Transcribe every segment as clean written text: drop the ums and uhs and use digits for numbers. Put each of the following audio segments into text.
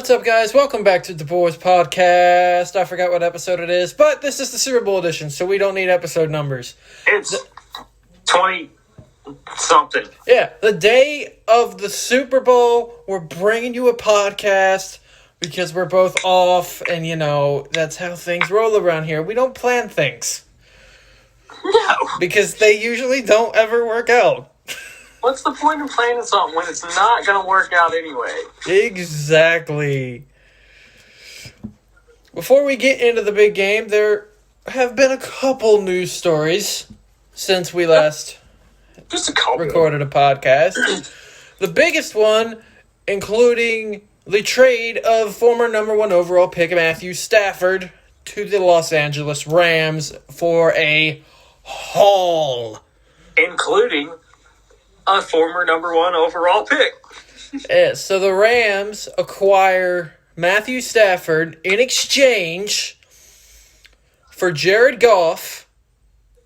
What's up, guys? Welcome back to the Boyz Podcast. I forgot what episode it is, but this is the Super Bowl edition, so we don't need episode numbers. It's 20-something. Yeah, the day of the Super Bowl, we're bringing you a podcast because we're both off, and, you know, that's how things roll around here. We don't plan things. No. Because they usually don't ever work out. What's the point of planning something when it's not going to work out anyway? Exactly. Before we get into the big game, there have been a couple news stories since we last recorded a podcast. The biggest one, including the trade of former number one overall pick Matthew Stafford to the Los Angeles Rams for a haul. Including a former number one overall pick. Yeah, so the Rams acquire Matthew Stafford in exchange for Jared Goff,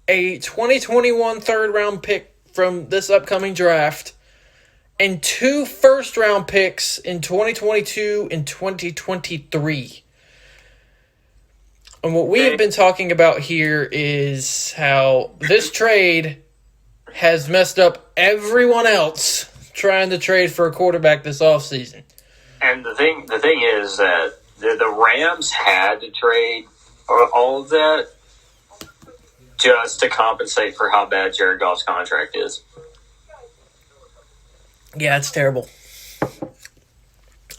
a 2021 third-round pick from this upcoming draft, and 2 first-round picks in 2022 and 2023. And what we have been talking about here is how this trade has messed up everyone else trying to trade for a quarterback this offseason. And the thing is that the Rams had to trade all of that just to compensate for how bad Jared Goff's contract is. Yeah, it's terrible.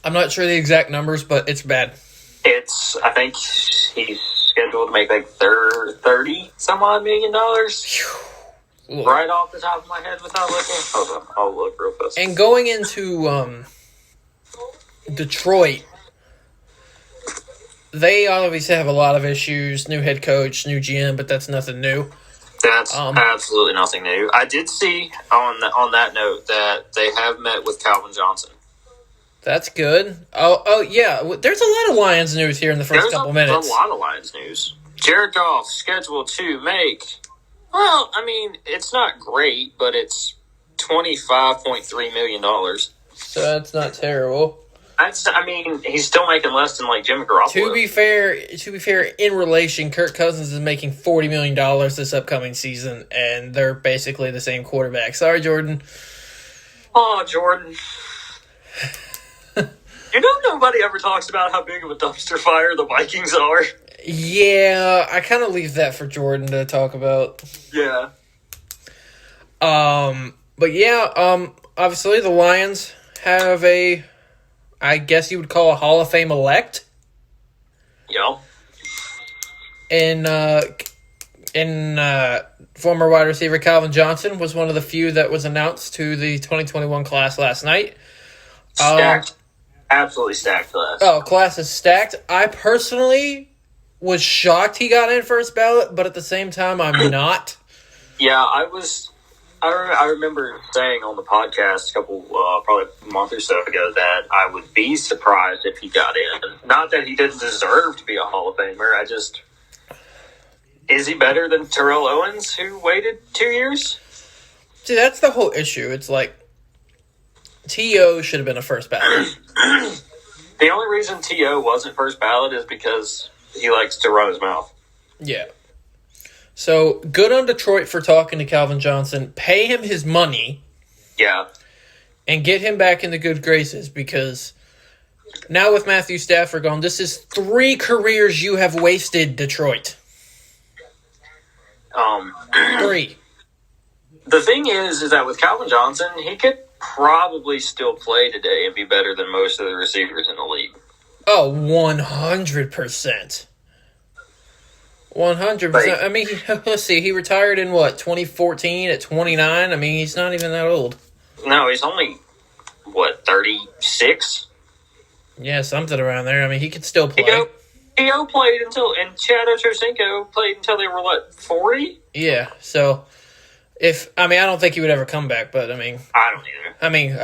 I'm not sure the exact numbers, but it's bad. I think he's scheduled to make like $30-some-odd million. Right off the top of my head without looking. Hold on, I'll look real fast. And going into Detroit, they obviously have a lot of issues. New head coach, new GM, but that's nothing new. That's absolutely nothing new. I did see on that note that they have met with Calvin Johnson. That's good. Oh yeah. There's a lot of Lions news here in the first couple minutes. There's a lot of Lions news. Jared Goff scheduled to make. Well, I mean, it's not great, but it's $25.3 million. So that's not terrible. I mean, he's still making less than like Jimmy Garoppolo. To be fair, in relation, Kirk Cousins is making $40 million this upcoming season, and they're basically the same quarterback. Sorry, Jordan. Oh, Jordan. You know, nobody ever talks about how big of a dumpster fire the Vikings are. Yeah, I kind of leave that for Jordan to talk about. Yeah. But yeah, obviously the Lions have I guess you would call a Hall of Fame elect. Yeah. In former wide receiver Calvin Johnson was one of the few that was announced to the 2021 class last night. Stacked. Absolutely stacked class. Oh, class is stacked. I personally was shocked he got in first ballot, but at the same time, I'm not. Yeah, I remember saying on the podcast probably a month or so ago that I would be surprised if he got in. Not that he didn't deserve to be a Hall of Famer. Is he better than Terrell Owens, who waited 2 years? See, that's the whole issue. It's like, T.O. should have been a first ballot. The only reason T.O. wasn't first ballot is because he likes to run his mouth. Yeah. So, good on Detroit for talking to Calvin Johnson. Pay him his money. Yeah. And get him back in the good graces, because now with Matthew Stafford gone, this is 3 careers you have wasted, Detroit. 3. The thing is that with Calvin Johnson, he could probably still play today and be better than most of the receivers in the league. Oh, 100%. 100%. I mean, let's see. He retired in, 2014 at 29? I mean, he's not even that old. No, he's only, 36? Yeah, something around there. I mean, he could still play. T.O. played and Chad Ochocinco played until they were, 40? Yeah, so I don't think he would ever come back, but, I don't either. I mean,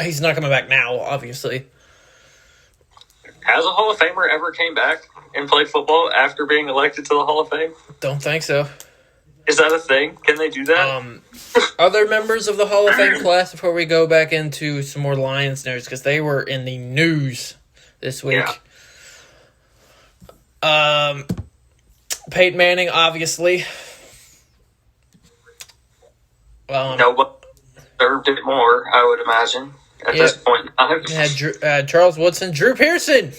he's not coming back now, obviously. Has a Hall of Famer ever came back and played football after being elected to the Hall of Fame? Don't think so. Is that a thing? Can they do that? Other members of the Hall of Fame class before we go back into some more Lions news, because they were in the news this week. Yeah. Peyton Manning, obviously. Nobody deserved it more, I would imagine, at this point in time. Had Charles Woodson, Drew Pearson.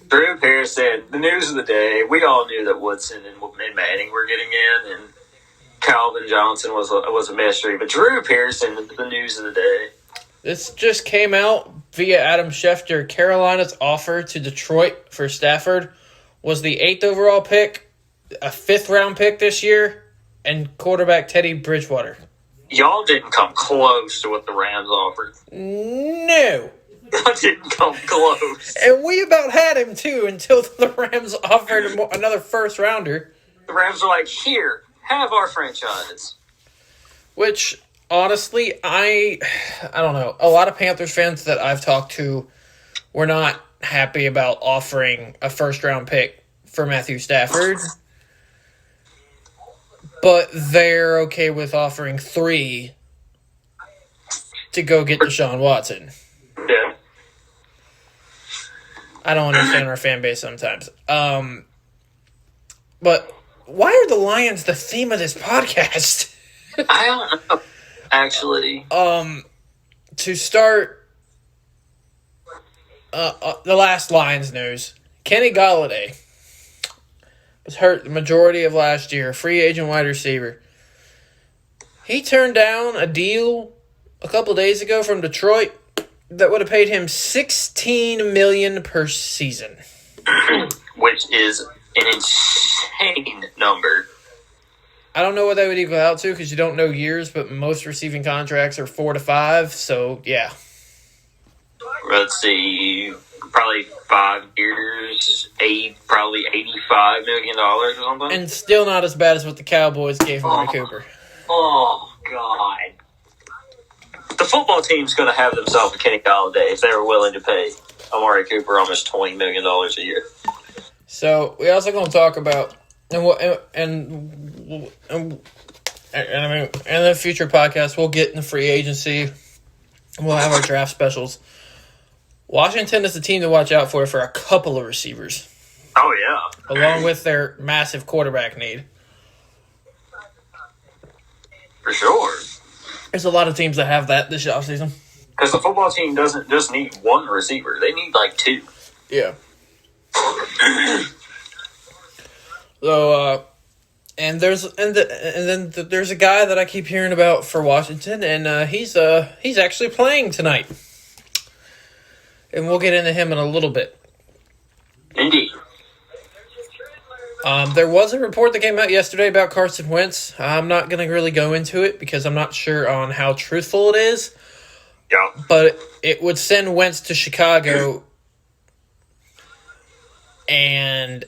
Drew Pearson, the news of the day. We all knew that Woodson and Manning were getting in, and Calvin Johnson was a mystery. But Drew Pearson, the news of the day. This just came out via Adam Schefter. Carolina's offer to Detroit for Stafford was the 8th overall pick, a 5th-round pick this year, and quarterback Teddy Bridgewater. Y'all didn't come close to what the Rams offered. No. Y'all didn't come close. And we about had him, too, until the Rams offered him another first-rounder. The Rams were like, here, have our franchise. Which, honestly, I don't know. A lot of Panthers fans that I've talked to were not happy about offering a first-round pick for Matthew Stafford. But they're okay with offering 3 to go get Deshaun Watson. Yeah. I don't understand our fan base sometimes. But why are the Lions the theme of this podcast? I don't know, actually. To start the last Lions news, Kenny Golladay was hurt the majority of last year, free agent wide receiver. He turned down a deal a couple days ago from Detroit that would have paid him $16 million per season. Which is an insane number. I don't know what that would equal out to because you don't know years, but most receiving contracts are 4 to 5, so yeah. Let's see, probably 5 years, probably $85 million or something. And still not as bad as what the Cowboys gave Amari Cooper. Oh, God. The football team's going to have themselves a Kenny Galladay if they were willing to pay Amari Cooper almost $20 million a year. So we also going to talk about and I mean in the future podcast we'll get in the free agency. We'll have our draft specials. Washington is the team to watch out for a couple of receivers. Oh yeah, along with their massive quarterback need. For sure. There's a lot of teams that have that this offseason. Because the football team doesn't just need one receiver; they need like 2. Yeah. So, and there's a guy that I keep hearing about for Washington, and he's actually playing tonight, and we'll get into him in a little bit. Indeed. There was a report that came out yesterday about Carson Wentz. I'm not going to really go into it because I'm not sure on how truthful it is. Yeah. But it would send Wentz to Chicago, and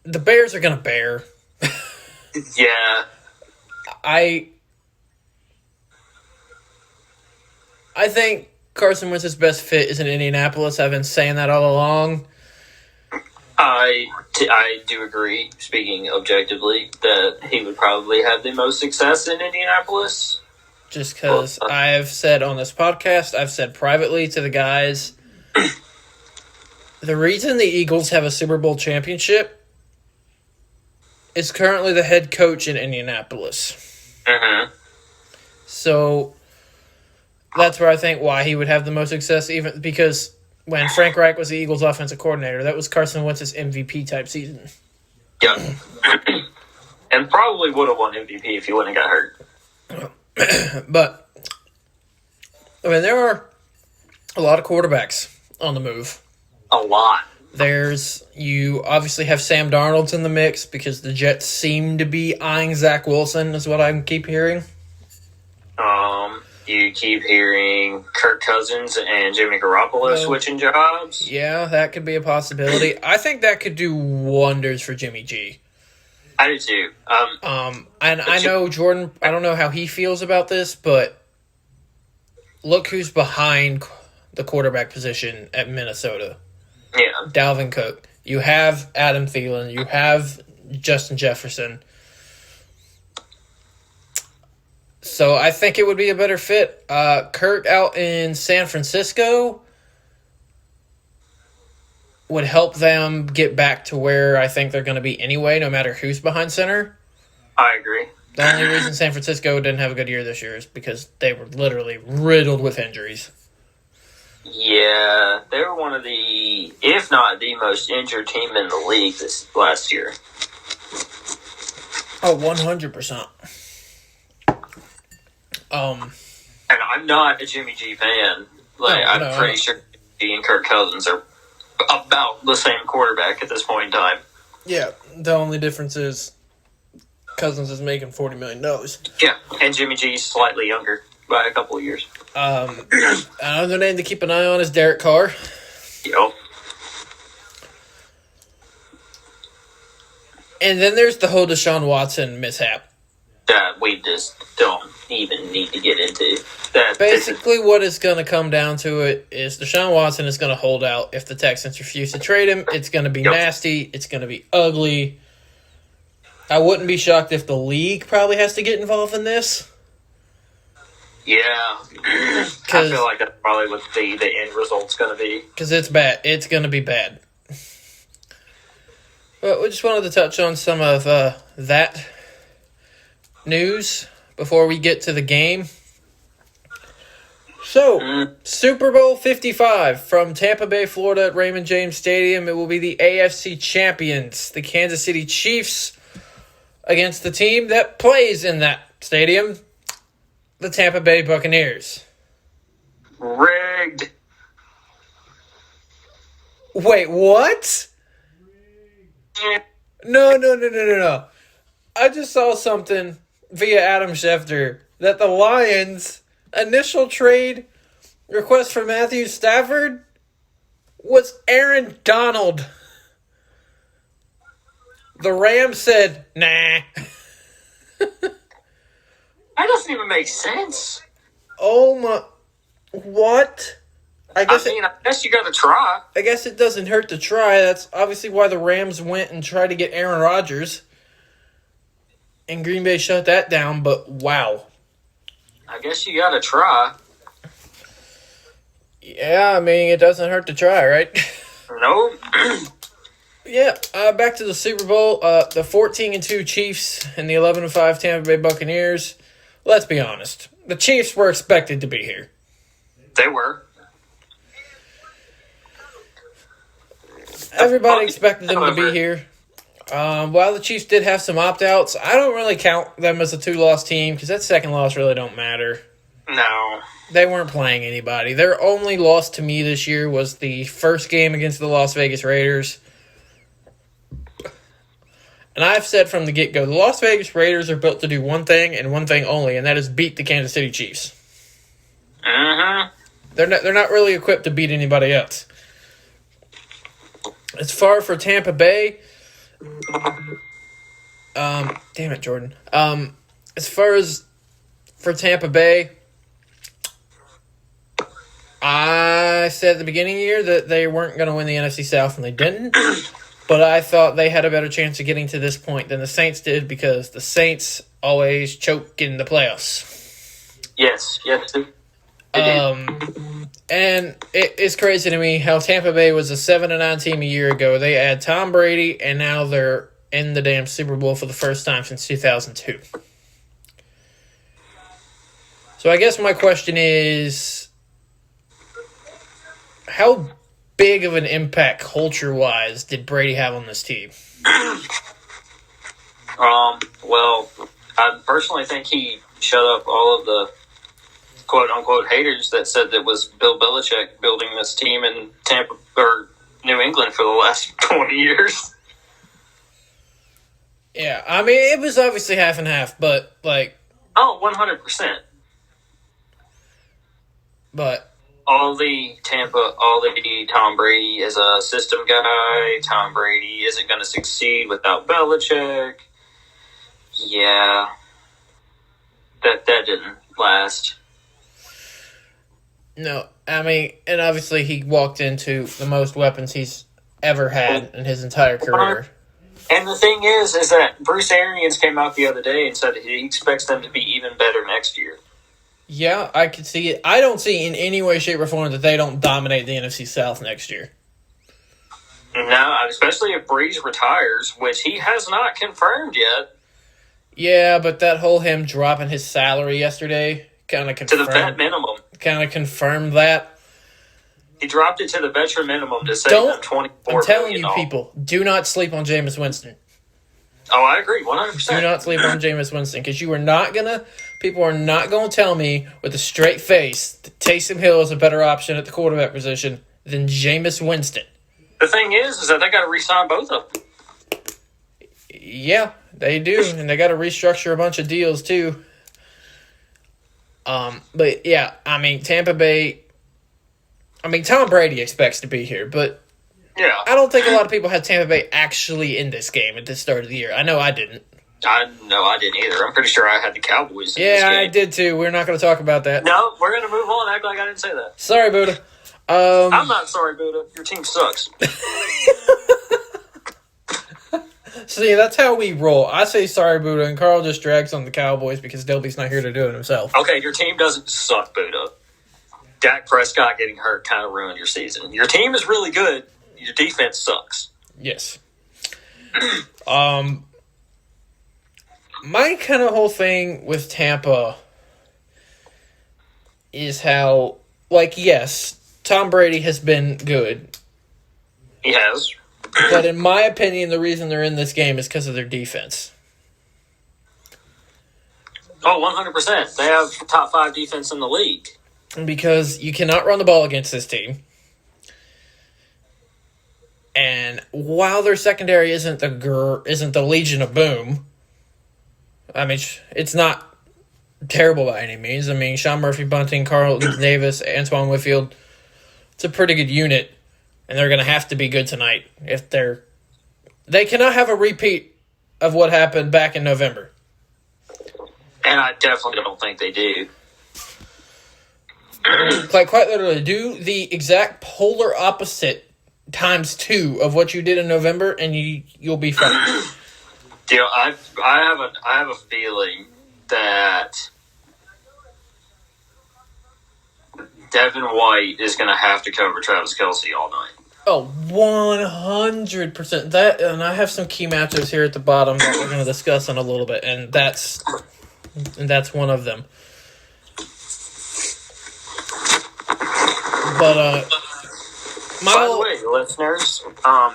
the Bears are going to bear. Yeah. I think Carson Wentz's best fit is in Indianapolis. I've been saying that all along. I do agree, speaking objectively, that he would probably have the most success in Indianapolis. Just because I've said on this podcast, I've said privately to the guys, the reason the Eagles have a Super Bowl championship is currently the head coach in Indianapolis. Mm-hmm. So that's where I think why he would have the most success, even because when Frank Reich was the Eagles' offensive coordinator, that was Carson Wentz's MVP type season. Yeah. And probably would have won MVP if he wouldn't have got hurt. But, I mean, there are a lot of quarterbacks on the move. A lot. You obviously have Sam Darnold in the mix because the Jets seem to be eyeing Zach Wilson, is what I keep hearing. You keep hearing Kirk Cousins and Jimmy Garoppolo switching jobs. Yeah, that could be a possibility. I think that could do wonders for Jimmy G. I do too. And I know Jordan, I don't know how he feels about this, but look who's behind the quarterback position at Minnesota. Yeah. Dalvin Cook. You have Adam Thielen. You have Justin Jefferson. So I think it would be a better fit. Kurt out in San Francisco. would help them get back to where I think they're going to be anyway, no matter who's behind center. I agree. The only reason San Francisco didn't have a good year this year is because they were literally riddled with injuries. Yeah, they were one of the, if not the most injured team in the league this last year. Oh, 100%. And I'm not a Jimmy G fan. I'm pretty sure he and Kirk Cousins are about the same quarterback at this point in time. Yeah, the only difference is Cousins is making $40 million. Yeah, and Jimmy G's slightly younger by a couple of years. Another name to keep an eye on is Derek Carr. Yep. And then there's the whole Deshaun Watson mishap. That we just don't even need to get into. Basically, what it's going to come down to it is Deshaun Watson is going to hold out if the Texans refuse to trade him. It's going to be nasty. It's going to be ugly. I wouldn't be shocked if the league probably has to get involved in this. Yeah. I feel like that's probably what the end result's going to be. Because it's bad. It's going to be bad. But we just wanted to touch on some of that news before we get to the game. So, Super Bowl 55 from Tampa Bay, Florida at Raymond James Stadium. It will be the AFC champions, the Kansas City Chiefs, against the team that plays in that stadium, the Tampa Bay Buccaneers. Rigged. Wait, what? No. I just saw something via Adam Schefter that the Lions' initial trade request for Matthew Stafford was Aaron Donald. The Rams said, nah. That doesn't even make sense. Oh my... What? I guess you got to try. I guess it doesn't hurt to try. That's obviously why the Rams went and tried to get Aaron Rodgers. And Green Bay shut that down, but wow. I guess you got to try. Yeah, I mean, it doesn't hurt to try, right? No. Yeah, back to the Super Bowl. The 14-2 Chiefs and the 11-5 Tampa Bay Buccaneers. Let's be honest. The Chiefs were expected to be here. They were. Everybody expected them to be here. While the Chiefs did have some opt-outs, I don't really count them as a two-loss team because that second loss really don't matter. No. They weren't playing anybody. Their only loss to me this year was the first game against the Las Vegas Raiders. And I've said from the get-go, the Las Vegas Raiders are built to do one thing and one thing only, and that is beat the Kansas City Chiefs. Uh-huh. They're not really equipped to beat anybody else. As far for Tampa Bay, damn it, Jordan. As far as for Tampa Bay, I said at the beginning of the year that they weren't going to win the NFC South, and they didn't. But I thought they had a better chance of getting to this point than the Saints did because the Saints always choke in the playoffs. Yes. And it's crazy to me how Tampa Bay was a 7-9 team a year ago. They add Tom Brady, and now they're in the damn Super Bowl for the first time since 2002. So I guess my question is, how big of an impact culture-wise did Brady have on this team? Well, I personally think he shut up all of the quote-unquote haters that said that was Bill Belichick building this team in Tampa or New England for the last 20 years. Yeah, I mean, it was obviously half and half, but, like... Oh, 100%. But... All the Tom Brady is a system guy. Tom Brady isn't going to succeed without Belichick. Yeah. That didn't last. No, I mean, and obviously he walked into the most weapons he's ever had in his entire career. And the thing is that Bruce Arians came out the other day and said that he expects them to be even better next year. Yeah, I could see it. I don't see in any way, shape, or form that they don't dominate the NFC South next year. No, especially if Breeze retires, which he has not confirmed yet. Yeah, but that whole him dropping his salary yesterday kind of confirmed. To the vet minimum. Kind of confirmed that. He dropped it to the veteran minimum to save them $24 I'm telling you, million. people, do not sleep on Jameis Winston. Oh, I agree, 100%. Do not sleep on Jameis Winston, because people are not going to tell me with a straight face that Taysom Hill is a better option at the quarterback position than Jameis Winston. The thing is that they got to re-sign both of them. Yeah, they do, and they got to restructure a bunch of deals too. But yeah, I mean, Tampa Bay. I mean, Tom Brady expects to be here, but yeah, I don't think a lot of people had Tampa Bay actually in this game at the start of the year. I know I didn't. I didn't either. I'm pretty sure I had the Cowboys in this game. Yeah, I did too. We're not going to talk about that. No, we're going to move on and act like I didn't say that. Sorry, Buddha. I'm not sorry, Buddha. Your team sucks. See, that's how we roll. I say sorry, Buddha, and Carl just drags on the Cowboys because Delby's not here to do it himself. Okay, your team doesn't suck, Buddha. Dak Prescott getting hurt kind of ruined your season. Your team is really good. Your defense sucks. Yes. My kind of whole thing with Tampa is how, yes, Tom Brady has been good. He has. But in my opinion, the reason they're in this game is because of their defense. Oh, 100%. They have top 5 defense in the league. Because you cannot run the ball against this team. And while their secondary isn't the Legion of Boom, I mean, it's not terrible by any means. I mean, Sean Murphy, Bunting, Carlton Davis, Antoine Whitfield, it's a pretty good unit. And they're going to have to be good tonight. They cannot have a repeat of what happened back in November. And I definitely don't think they do. Quite literally, do the exact polar opposite times 2 of what you did in November, and you'll be fine. I have a feeling that Devin White is going to have to cover Travis Kelce all night. Oh, 100%. That, and I have some key matchups here at the bottom that we're going to discuss in a little bit, and that's one of them. But by the way, listeners,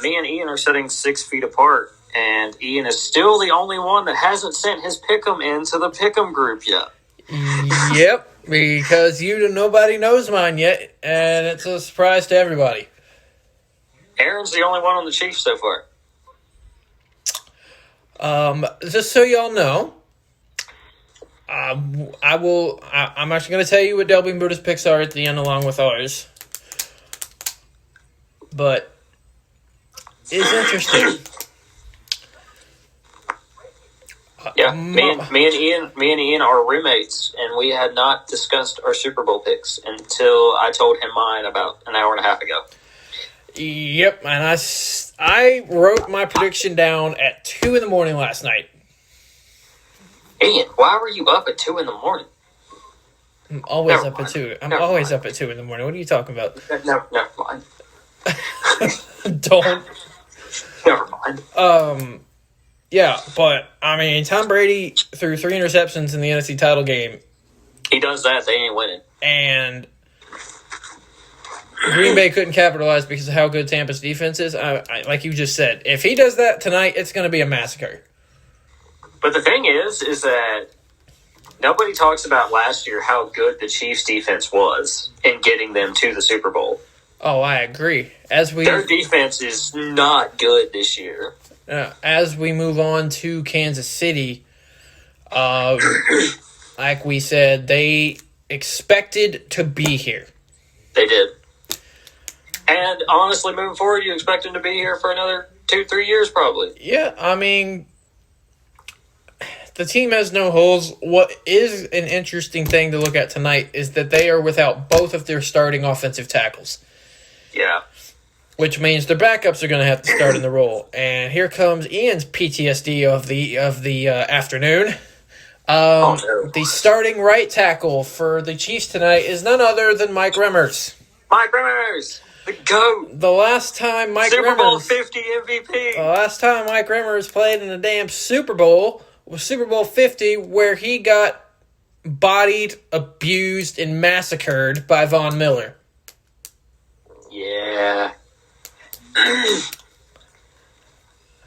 me and Ian are sitting 6 feet apart, and Ian is still the only one that hasn't sent his pick'em into the pick'em group yet. Yep, because nobody knows mine yet, and it's a surprise to everybody. Aaron's the only one on the Chiefs so far. Just so y'all know, I'm actually going to tell you what Delby and Buddha's picks are at the end along with ours. But it's interesting. Yeah, me and Ian are roommates, and we had not discussed our Super Bowl picks until I told him mine about an hour and a half ago. Yep, and I wrote my prediction down at 2 a.m. last night. Ian, why were you up at 2 a.m? I'm always up at 2. I'm always up at 2 a.m. What are you talking about? Never mind. Don't. Never mind. Yeah, but, I mean, Tom Brady threw 3 interceptions in the NFC title game. He does that, they ain't winning. And Green Bay couldn't capitalize because of how good Tampa's defense is. Like you just said, if he does that tonight, it's going to be a massacre. But the thing is that nobody talks about last year how good the Chiefs' defense was in getting them to the Super Bowl. Oh, I agree. Their defense is not good this year. As we move on to Kansas City, like we said, they expected to be here. They did. And honestly, moving forward, you expect them to be here for another 2-3 years probably. Yeah, I mean, the team has no holes. What is an interesting thing to look at tonight is that they are without both of their starting offensive tackles. Yeah. Which means their backups are going to have to start in the role. And here comes Ian's PTSD of the afternoon. No. The starting right tackle for the Chiefs tonight is none other than Mike Remmers. Mike Remmers! The GOAT. The last time Mike Super Bowl Rimmers, 50 MVP. The last time Mike Rimmers played in a damn Super Bowl was Super Bowl 50, where he got bodied, abused, and massacred by Von Miller. Yeah.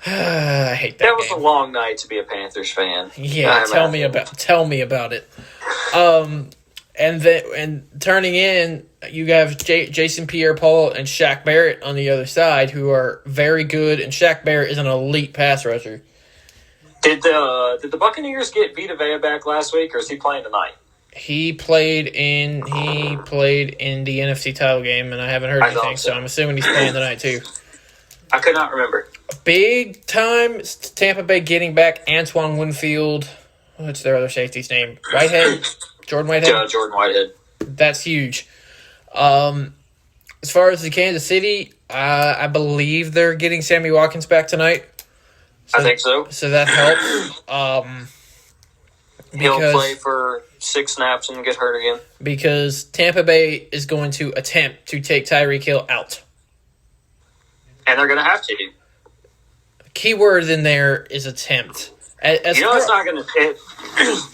I hate that. That was a long night to be a Panthers fan. Yeah, tell me about it. And turning in, you have Jason Pierre-Paul and Shaq Barrett on the other side, who are very good, and Shaq Barrett is an elite pass rusher. Did the Buccaneers get Vita Vea back last week, or is he playing tonight? He played in the NFC title game, and I haven't heard anything, so I'm assuming he's playing tonight too. I could not remember. Big time Tampa Bay getting back Antoine Winfield. What's their other safety's name? Whitehead? Jordan Whitehead? Jordan Whitehead. That's huge. As far as the Kansas City, I believe they're getting Sammy Watkins back tonight. I think so. So that helps. He'll play for 6 snaps and get hurt again. Because Tampa Bay is going to attempt to take Tyreek Hill out. And they're going to have to. Key word in there is attempt. It's not going to...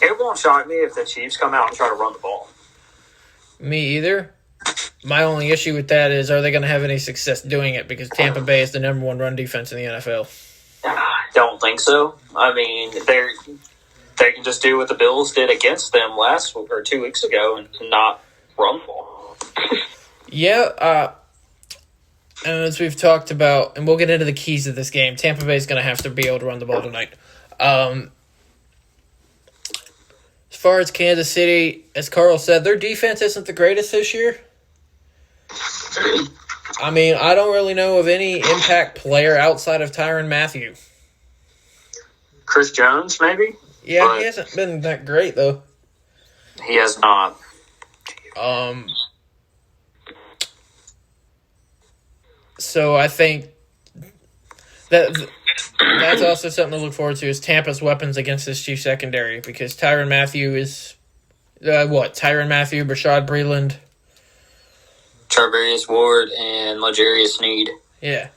It won't shock me if the Chiefs come out and try to run the ball. Me either. My only issue with that is, are they going to have any success doing it? Because Tampa Bay is the number 1 run defense in the NFL. Don't think so. I mean, they can just do what the Bills did against them last or 2 weeks ago and not run the ball. Yeah, and as we've talked about, and we'll get into the keys of this game, Tampa Bay is going to have to be able to run the ball tonight. As far as Kansas City, as Carl said, their defense isn't the greatest this year. I mean, I don't really know of any impact player outside of Tyrann Mathieu. Chris Jones, maybe? Yeah, he hasn't been that great, though. He has not. So I think that's also something to look forward to, is Tampa's weapons against this Chiefs secondary, because Tyrann Mathieu is Tyrann Mathieu, Rashad Breeland, Charvarius Ward, and L'Jarius Sneed. Yeah.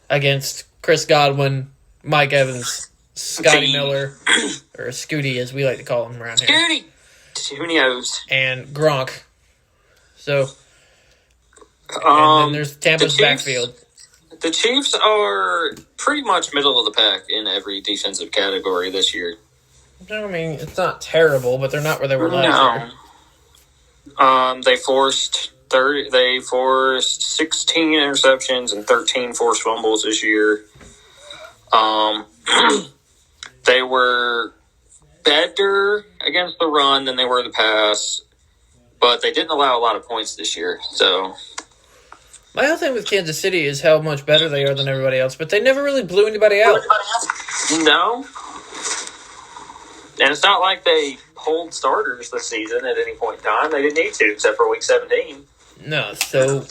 Against Chris Godwin, Mike Evans, Scotty Miller, or Scooty as we like to call him around here. Scooty! Who knows? And Gronk. So, and then there's Tampa's backfield. The Chiefs are pretty much middle of the pack in every defensive category this year. I mean, it's not terrible, but they're not where they were last year. They forced 16 interceptions and 13 forced fumbles this year. They were better against the run than they were the pass, but they didn't allow a lot of points this year. So, my whole thing with Kansas City is how much better they are than everybody else, but they never really blew anybody out. No. And it's not like they pulled starters this season at any point in time. They didn't need to, except for week 17. No, so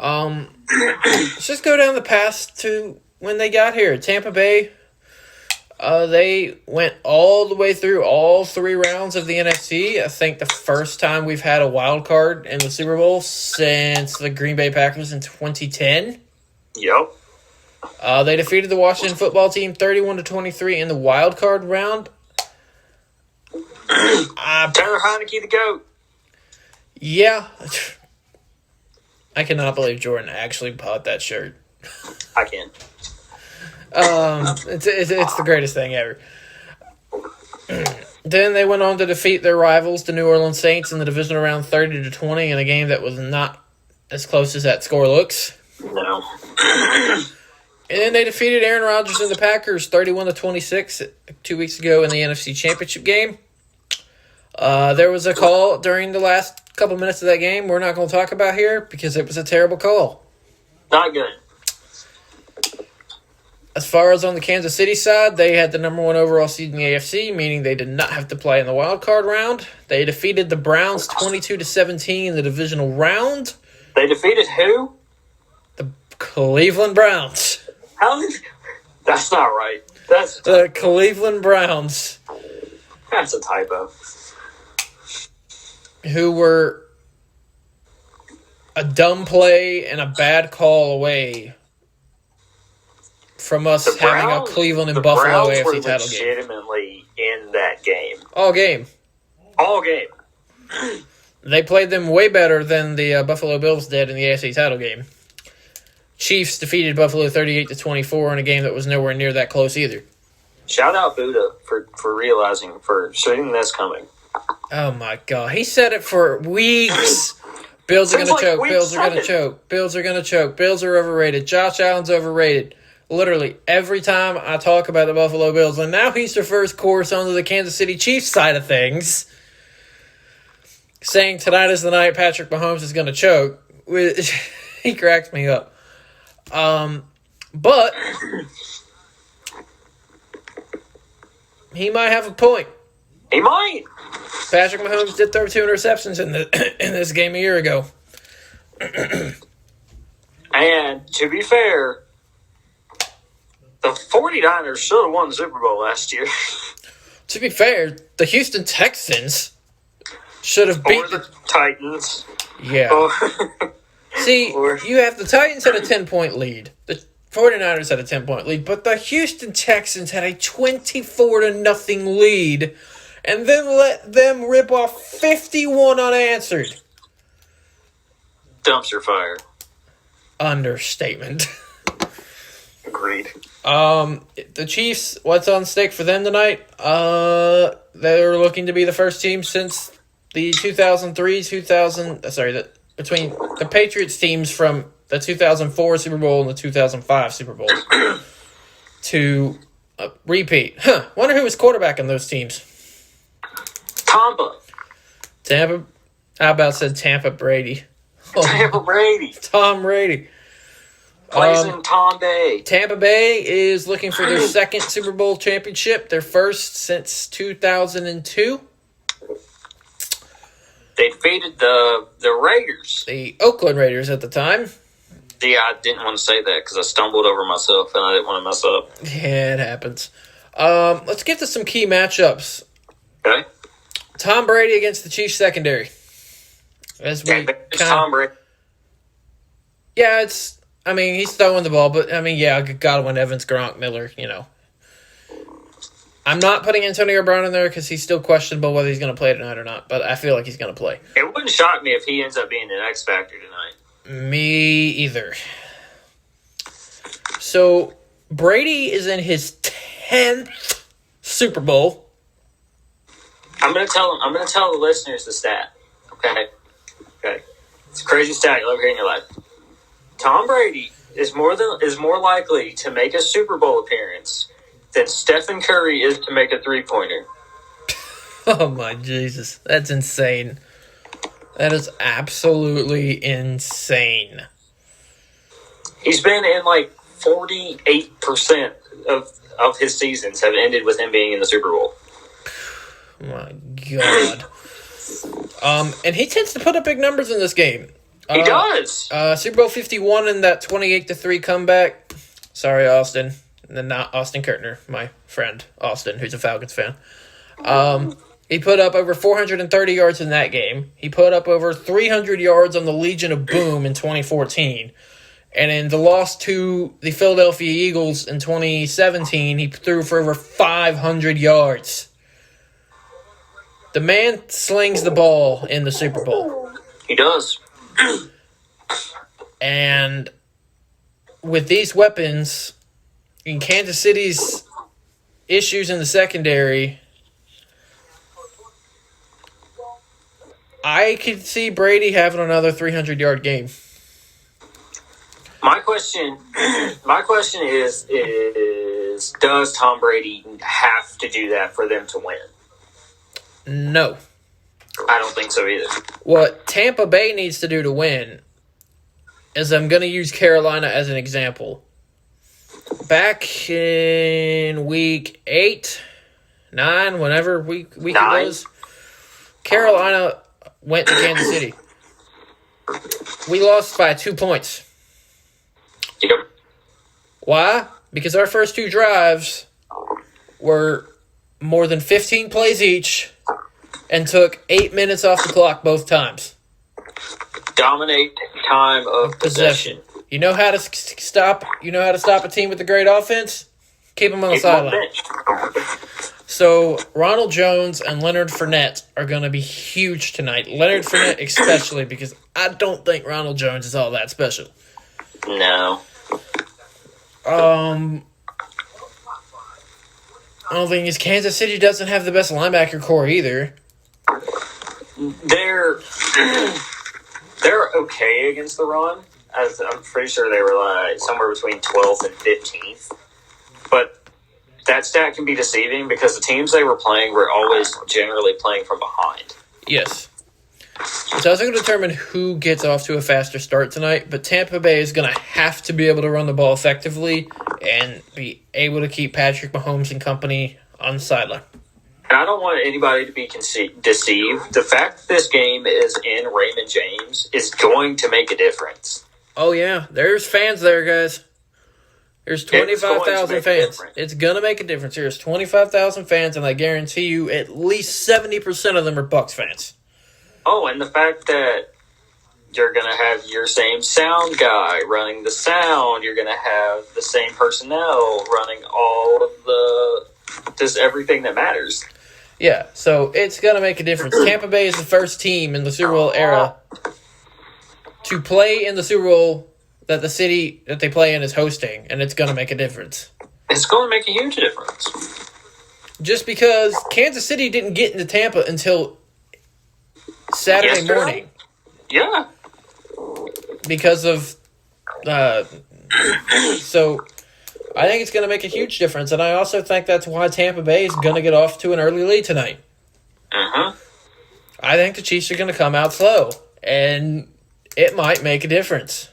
let's just go down the path to when they got here. Tampa Bay, they went all the way through all 3 rounds of the NFC. I think the first time we've had a wild card in the Super Bowl since the Green Bay Packers in 2010. Yep. They defeated the Washington football team 31-23 in the wild card round. Taylor Heineke, the GOAT. Yeah. I cannot believe Jordan actually bought that shirt. I can. It's the greatest thing ever. Then they went on to defeat their rivals, the New Orleans Saints, in the divisional round 30-20 in a game that was not as close as that score looks. No. And then they defeated Aaron Rodgers and the Packers 31-26 2 weeks ago in the NFC Championship game. There was a call during the last couple minutes of that game we're not going to talk about here because it was a terrible call. Not good. As far as on the Kansas City side, they had the number 1 overall seed in the AFC, meaning they did not have to play in the wild card round. They defeated the Browns 22-17 in the divisional round. They defeated who? The Cleveland Browns. That's not right. That's the Cleveland Browns. That's a typo. Who were a dumb play and a bad call away from us having a Cleveland and Buffalo AFC title game. Legitimately in that game. All game. They played them way better than the Buffalo Bills did in the AFC title game. Chiefs defeated Buffalo 38-24 in a game that was nowhere near that close either. Shout out Buddha for seeing this coming. Oh my God. He said it for weeks. Bills are going to choke. Bills are going to choke. Bills are going to choke. Bills are overrated. Josh Allen's overrated. Literally every time I talk about the Buffalo Bills, and now he's the first course onto the Kansas City Chiefs side of things, saying tonight is the night Patrick Mahomes is going to choke. He cracks me up. But he might have a point. He might. Patrick Mahomes did throw 2 interceptions in this game a year ago. And to be fair, the 49ers should have won the Super Bowl last year. To be fair, the Houston Texans should have beat the Titans. Yeah. See, you have the Titans had a 10-point lead. The 49ers had a 10-point lead. But the Houston Texans had a 24-0 lead and then let them rip off 51 unanswered. Dumpster fire. Understatement. Agreed. The Chiefs, what's on stake for them tonight? They're looking to be the first team since the between the Patriots teams from the 2004 Super Bowl and the 2005 Super Bowl to repeat. Wonder who was quarterback in those teams. Tampa. How about said Tampa Brady? Tampa Brady. Tom Brady. Plays in Tom Bay. Tampa Bay is looking for their second Super Bowl championship, their first since 2002. They defeated the Raiders. The Oakland Raiders at the time. Yeah, I didn't want to say that because I stumbled over myself and I didn't want to mess up. Yeah, it happens. Let's get to some key matchups. Okay. Tom Brady against the Chiefs secondary. Tom Brady. Yeah, he's throwing the ball, but, Godwin, Evans, Gronk, Miller, I'm not putting Antonio Brown in there because he's still questionable whether he's going to play tonight or not, but I feel like he's going to play. It wouldn't shock me if he ends up being an X Factor tonight. Me either. So, Brady is in his 10th Super Bowl. I'm going to tell the listeners the stat. Okay. It's a crazy stat you'll ever hear in your life. Tom Brady is more likely to make a Super Bowl appearance than Stephen Curry is to make a 3-pointer. Oh my Jesus. That's insane. That is absolutely insane. He's been in 48% of his seasons have ended with him being in the Super Bowl. My God. And he tends to put up big numbers in this game. He does. Super Bowl 51 in that 28-3 comeback. Sorry, Austin. And then not Austin Kurtner, my friend Austin, who's a Falcons fan. He put up over 430 yards in that game. He put up over 300 yards on the Legion of Boom in 2014. And in the loss to the Philadelphia Eagles in 2017, he threw for over 500 yards. The man slings the ball in the Super Bowl. He does. And with these weapons, in Kansas City's issues in the secondary, I could see Brady having another 300-yard game. My question is does Tom Brady have to do that for them to win? No. I don't think so either. What Tampa Bay needs to do to win is, I'm going to use Carolina as an example. Back in week 8, 9, whenever week it was, Carolina went to Kansas City. We lost by 2 points. Yep. Why? Because our first 2 drives were more than 15 plays each and took 8 minutes off the clock both times. Dominate time of possession. You know how to stop. You know how to stop a team with a great offense. Keep them on the sideline. So Ronald Jones and Leonard Fournette are going to be huge tonight. Leonard Fournette especially, because I don't think Ronald Jones is all that special. No. I don't think his Kansas City doesn't have the best linebacker core either. They're okay against the run. As I'm pretty sure they were like somewhere between 12th and 15th. But that stat can be deceiving because the teams they were playing were always generally playing from behind. Yes. It's also going to determine who gets off to a faster start tonight, but Tampa Bay is going to have to be able to run the ball effectively and be able to keep Patrick Mahomes and company on the sideline. And I don't want anybody to be deceived. The fact that this game is in Raymond James is going to make a difference. Oh, yeah. There's fans there, guys. There's 25,000 fans. It's going to make a difference. There's 25,000 fans, and I guarantee you at least 70% of them are Bucs fans. Oh, and the fact that you're going to have your same sound guy running the sound. You're going to have the same personnel running all of just everything that matters. Yeah, so it's going to make a difference. Tampa Bay is the first team in the Super Bowl era to play in the Super Bowl that the city that they play in is hosting, and it's going to make a difference. It's going to make a huge difference. Just because Kansas City didn't get into Tampa until Saturday morning. Yeah. Because of... so... I think it's going to make a huge difference, and I also think that's why Tampa Bay is going to get off to an early lead tonight. Uh-huh. I think the Chiefs are going to come out slow, and it might make a difference.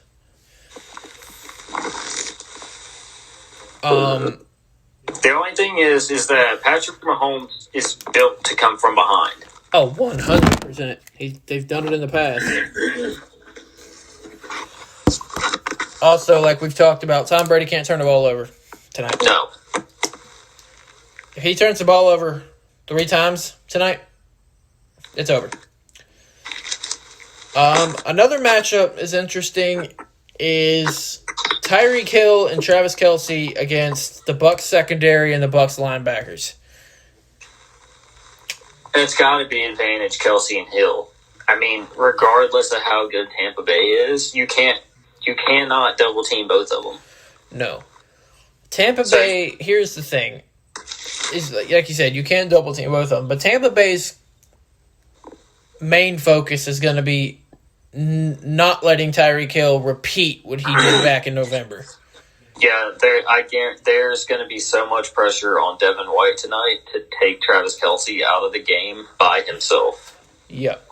The only thing is that Patrick Mahomes is built to come from behind. Oh, 100%. They've done it in the past. Also, like we've talked about, Tom Brady can't turn the ball over tonight. No. If he turns the ball over 3 times tonight, it's over. Another matchup is interesting is Tyreek Hill and Travis Kelce against the Bucs secondary and the Bucs linebackers. It's got to be advantage Kelce and Hill. I mean, regardless of how good Tampa Bay is, you cannot double team both of them. No. Tampa Bay, here's the thing. Is like you said, you can double team both of them, but Tampa Bay's main focus is going to be not letting Tyreek Hill repeat what he did back in November. Yeah, I guarantee there's going to be so much pressure on Devin White tonight to take Travis Kelce out of the game by himself. Yep.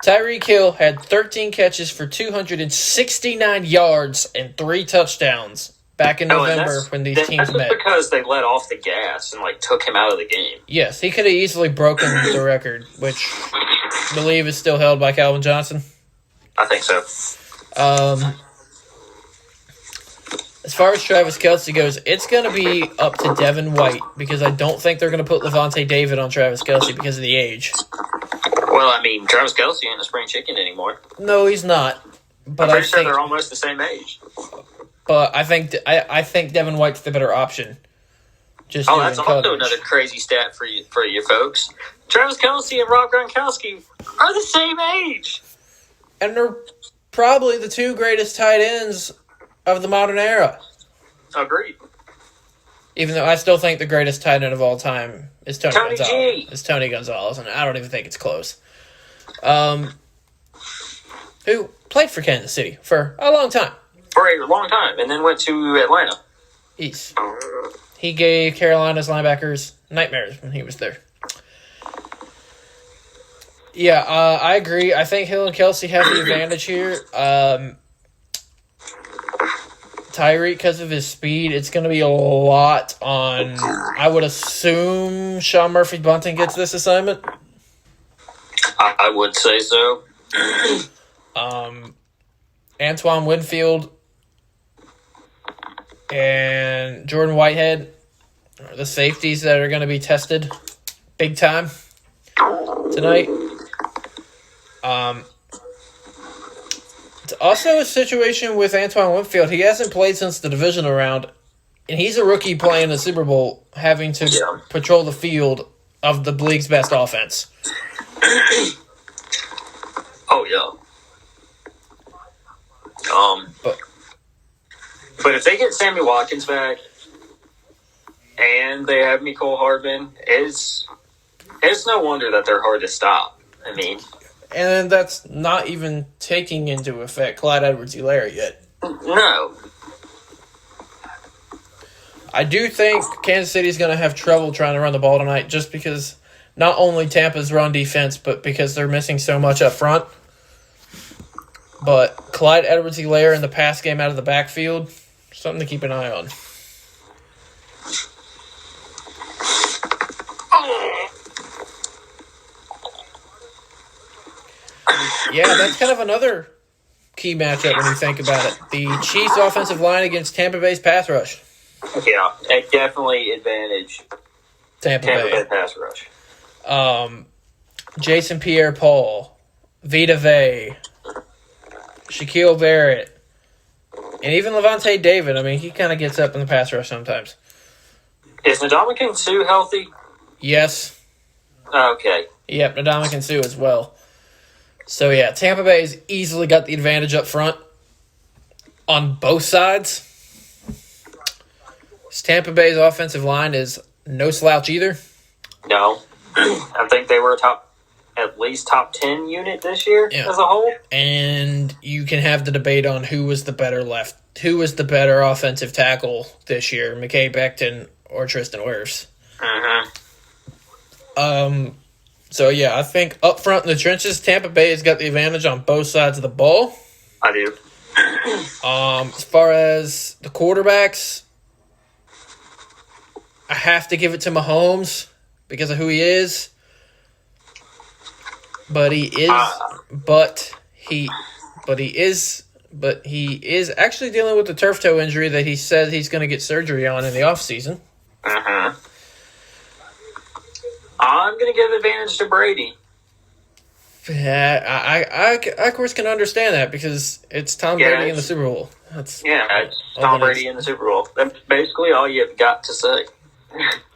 Tyreek Hill had 13 catches for 269 yards and 3 touchdowns back in November when these teams met. That's because they let off the gas and took him out of the game. Yes, he could have easily broken the record, which I believe is still held by Calvin Johnson. I think so. As far as Travis Kelce goes, it's going to be up to Devin White because I don't think they're going to put Levante David on Travis Kelce because of the age. Well, I mean, Travis Kelce ain't a spring chicken anymore. No, he's not. But I'm pretty sure they're almost the same age. But I think Devin White's the better option. That's also another crazy stat for you folks. Travis Kelce and Rob Gronkowski are the same age. And they're probably the 2 greatest tight ends of the modern era. Agreed. Even though I still think the greatest tight end of all time is Tony Gonzalez. G. It's Tony Gonzalez, and I don't even think it's close. Who played for Kansas City for a long time. For a long time, and then went to Atlanta. He gave Carolina's linebackers nightmares when he was there. Yeah, I agree. I think Hill and Kelce have the advantage here. Tyreek, because of his speed, it's going to be a lot on, I would assume, Sean Murphy-Bunting gets this assignment. I would say so. Antoine Winfield and Jordan Whitehead are the safeties that are going to be tested big time tonight. It's also a situation with Antoine Winfield. He hasn't played since the divisional round, and he's a rookie playing the Super Bowl, having to patrol the field of the league's best offense. Oh, yeah. But if they get Sammy Watkins back and they have Mecole Hardman, it's no wonder that they're hard to stop. I mean... And that's not even taking into effect Clyde Edwards-Helaire yet. No. I do think Kansas City's going to have trouble trying to run the ball tonight just because not only Tampa's run defense, but because they're missing so much up front. But Clyde Edwards-Helaire in the pass game out of the backfield, something to keep an eye on. Yeah, that's kind of another key matchup when you think about it. The Chiefs' offensive line against Tampa Bay's pass rush. Yeah, definitely advantage Tampa Bay pass rush. Jason Pierre-Paul, Vita Vea, Shaquille Barrett, and even Levante David. I mean, he kind of gets up in the pass rush sometimes. Is Ndamukong Suh healthy? Yes. Okay. Yep, Ndamukong Suh as well. So, yeah, Tampa Bay's easily got the advantage up front on both sides. Tampa Bay's offensive line is no slouch either. No. I think they were at least top 10 unit this year as a whole. And you can have the debate on who was the better offensive tackle this year, Mekhi Becton or Tristan Wirfs. So, yeah, I think up front in the trenches, Tampa Bay has got the advantage on both sides of the ball. I do. As far as the quarterbacks, I have to give it to Mahomes because of who he is. But he is actually dealing with a turf toe injury that he says he's going to get surgery on in the offseason. I'm going to give advantage to Brady. Yeah, I of course can understand that because it's Tom Brady in the Super Bowl. It's Tom Brady in the Super Bowl. That's basically all you've got to say.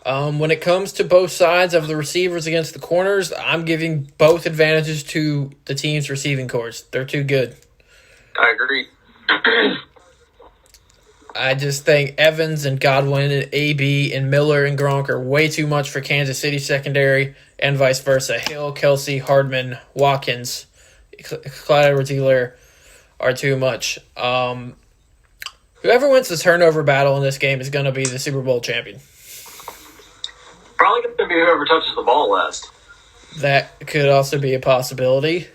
When it comes to both sides of the receivers against the corners, I'm giving both advantages to the team's receiving corps. They're too good. I agree. I just think Evans and Godwin and AB and Miller and Gronk are way too much for Kansas City secondary and vice versa. Hill, Kelsey, Hardman, Watkins, Clyde Edwards-Helaire are too much. Whoever wins the turnover battle in this game is going to be the Super Bowl champion. Probably going to be whoever touches the ball last. That could also be a possibility.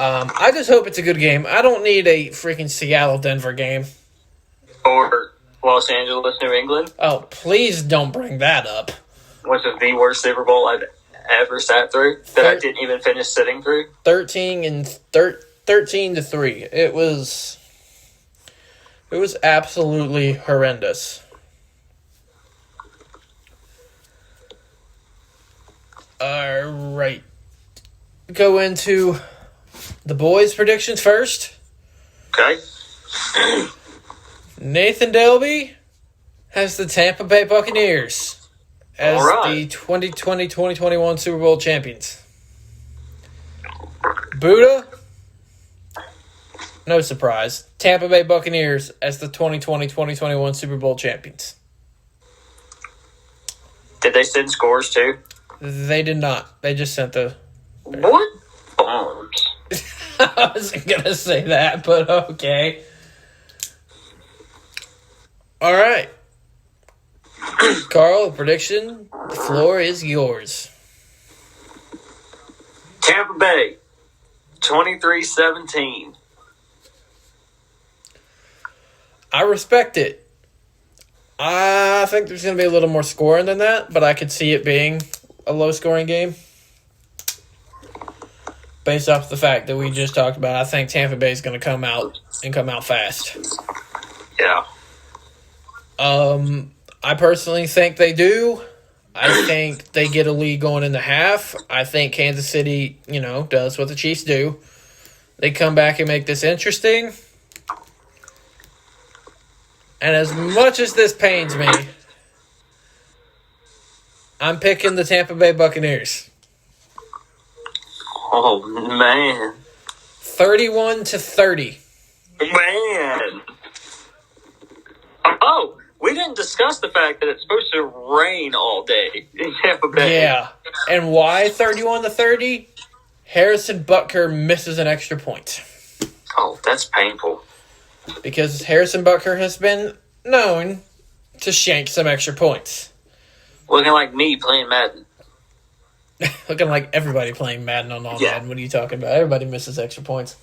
I just hope it's a good game. I don't need a freaking Seattle-Denver game. Or Los Angeles-New England. Oh, please don't bring that up. Which is the worst Super Bowl I've ever sat through that I didn't even finish sitting through. 13-3. It was absolutely horrendous. All right. Go into the boys' predictions first. Okay. Nathan Delby has the Tampa Bay Buccaneers as the 2020-2021 Super Bowl champions. Buddha, no surprise, Tampa Bay Buccaneers as the 2020-2021 Super Bowl champions. Did they send scores too? They did not. They just sent the... What? Bombs. I wasn't going to say that, but okay. All right. Carl, prediction. The floor is yours. Tampa Bay, 23-17. I respect it. I think there's going to be a little more scoring than that, but I could see it being a low-scoring game. Based off the fact that we just talked about, I think Tampa Bay is going to come out fast. Yeah. I personally think they do. I think they get a lead going in the half. I think Kansas City, does what the Chiefs do. they come back and make this interesting. And as much as this pains me, I'm picking the Tampa Bay Buccaneers. Oh, man. 31-30. Man. Oh, we didn't discuss the fact that it's supposed to rain all day in Tampa Bay. Yeah. And why 31-30? Harrison Butker misses an extra point. Oh, that's painful. Because Harrison Butker has been known to shank some extra points. Looking like me playing Madden. Looking like everybody playing Madden on Madden. What are you talking about? Everybody misses extra points.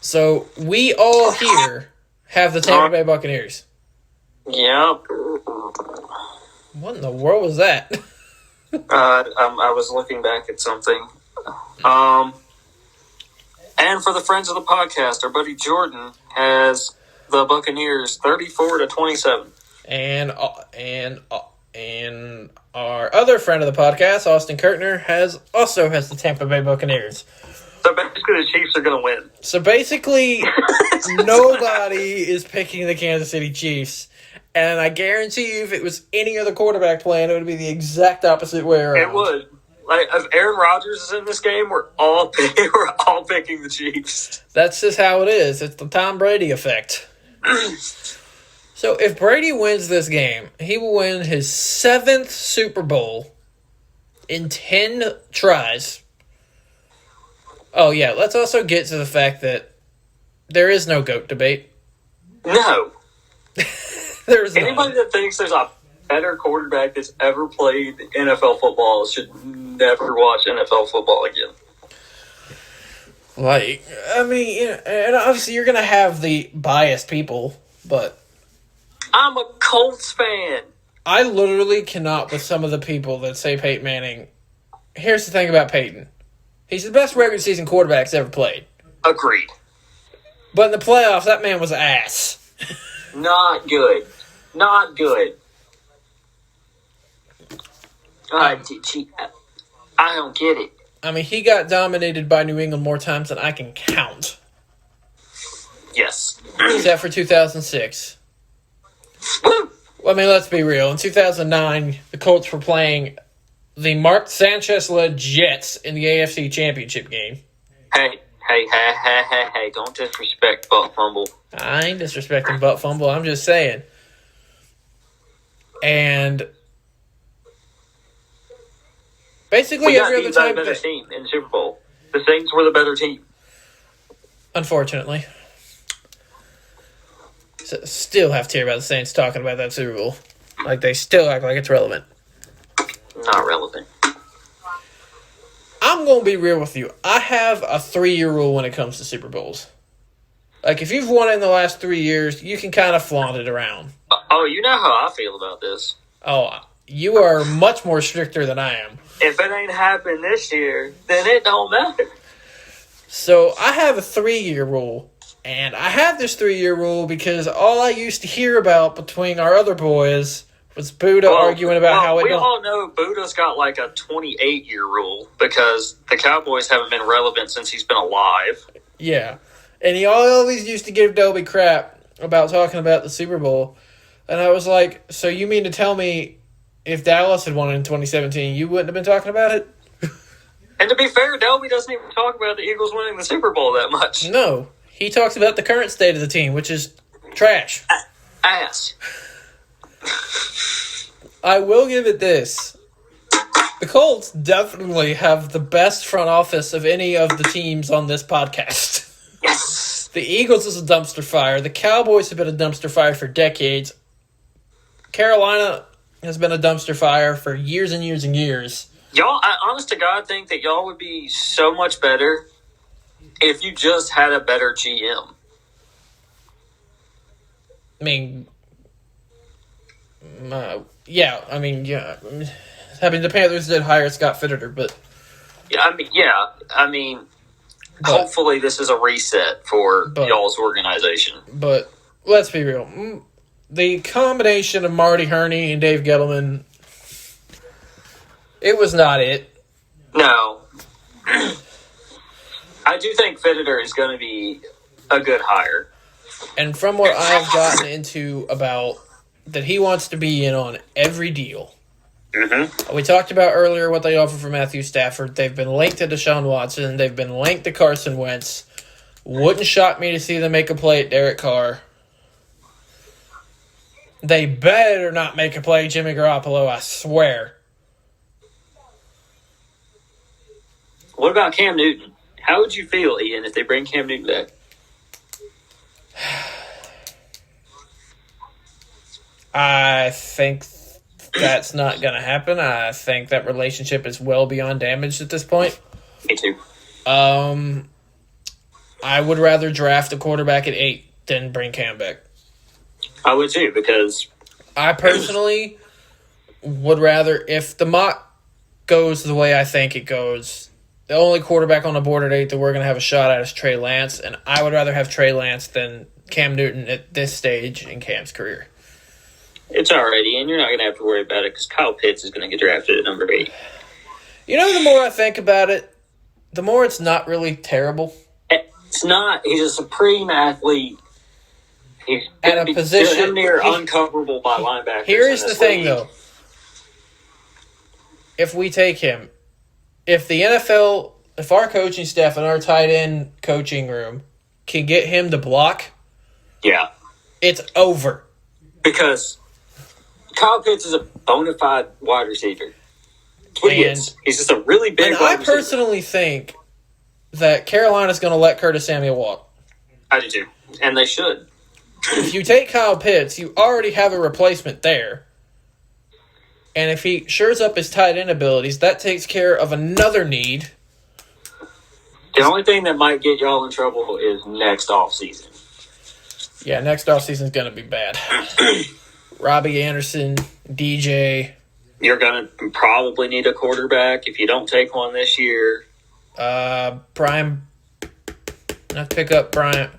So, we all here have the Tampa Bay Buccaneers. Yep. What in the world was that? I was looking back at something. And for the friends of the podcast, our buddy Jordan has the Buccaneers 34-27. And our other friend of the podcast, Austin Kirtner, also has the Tampa Bay Buccaneers. So basically, the Chiefs are going to win. So basically, nobody is picking the Kansas City Chiefs. And I guarantee you, if it was any other quarterback playing, it would be the exact opposite way around. It would. Like, if Aaron Rodgers is in this game, we're all picking the Chiefs. That's just how it is. It's the Tom Brady effect. So if Brady wins this game, he will win his 7th Super Bowl in 10 tries. Oh, yeah. Let's also get to the fact that there is no GOAT debate. No. There's anybody that thinks there's a better quarterback that's ever played NFL football should never watch NFL football again. Like, I mean, you know, and obviously you're going to have the biased people, but... I'm a Colts fan. I literally cannot with some of the people that say Peyton Manning. Here's the thing about Peyton. He's the best regular season quarterback that's ever played. Agreed. But in the playoffs, that man was ass. Not good. Not good. I don't get it. I mean, he got dominated by New England more times than I can count. Yes. Except for 2006. Woo! Well, I mean, let's be real. In 2009, the Colts were playing the Mark Sanchez-led Jets in the AFC Championship game. Hey, don't disrespect Butt Fumble. I ain't disrespecting Butt Fumble. I'm just saying. And basically we got every other beat by time... a better team in the Super Bowl. The Saints were the better team. Unfortunately. Still have to hear about the Saints talking about that Super Bowl. Like, they still act like it's relevant. Not relevant. I'm going to be real with you. I have a 3-year rule when it comes to Super Bowls. Like, if you've won it in the last 3 years, you can kind of flaunt it around. Oh, you know how I feel about this. Oh, you are much more stricter than I am. If it ain't happened this year, then it don't matter. So, I have a 3-year rule. And I have this 3-year rule because all I used to hear about between our other boys was Buddha arguing about how it we all know Buddha's got like a 28-year rule because the Cowboys haven't been relevant since he's been alive. Yeah. And he always used to give Dobie crap about talking about the Super Bowl. And I was like, so you mean to tell me if Dallas had won it in 2017, you wouldn't have been talking about it? And to be fair, Dobie doesn't even talk about the Eagles winning the Super Bowl that much. No. He talks about the current state of the team, which is trash. Ass. I will give it this. The Colts definitely have the best front office of any of the teams on this podcast. Yes. The Eagles is a dumpster fire. The Cowboys have been a dumpster fire for decades. Carolina has been a dumpster fire for years and years and years. Y'all, I honest to God think that y'all would be so much better if you just had a better GM. I mean, yeah. I mean, the Panthers did hire Scott Fitterer, but hopefully this is a reset for y'all's organization. But let's be real. The combination of Marty Herney and Dave Gettleman, it was not it. No. I do think Fitterer is going to be a good hire. And from what I have gotten into about that he wants to be in on every deal. Mm-hmm. We talked about earlier what they offer for Matthew Stafford. They've been linked to Deshaun Watson. They've been linked to Carson Wentz. Wouldn't shock me to see them make a play at Derek Carr. They better not make a play at Jimmy Garoppolo, I swear. What about Cam Newton? How would you feel, Ian, if they bring Cam Newton back? I think that's not going to happen. I think that relationship is well beyond damaged at this point. Me too. I would rather draft a quarterback at 8 than bring Cam back. I would too, because I personally would rather, if the mock goes the way I think it goes, the only quarterback on the board at 8 that we're going to have a shot at is Trey Lance, and I would rather have Trey Lance than Cam Newton at this stage in Cam's career. It's already, and you're not going to have to worry about it because Kyle Pitts is going to get drafted at number 8. You know, the more I think about it, the more it's not really terrible. It's not. He's a supreme athlete. He's at a position near uncoverable by linebackers. Here's the thing, though. If we take him, if our coaching staff and our tight end coaching room can get him to block, yeah, it's over. Because Kyle Pitts is a bona fide wide receiver. That's what he is. He's just a really big wide receiver. I personally think that Carolina's going to let Curtis Samuel walk. I do too. And they should. If you take Kyle Pitts, you already have a replacement there. And if he shores up his tight end abilities, that takes care of another need. The only thing that might get y'all in trouble is next offseason. Yeah, next offseason is going to be bad. Robbie Anderson, DJ. You're going to probably need a quarterback if you don't take one this year. Brian. Not pick up Brian.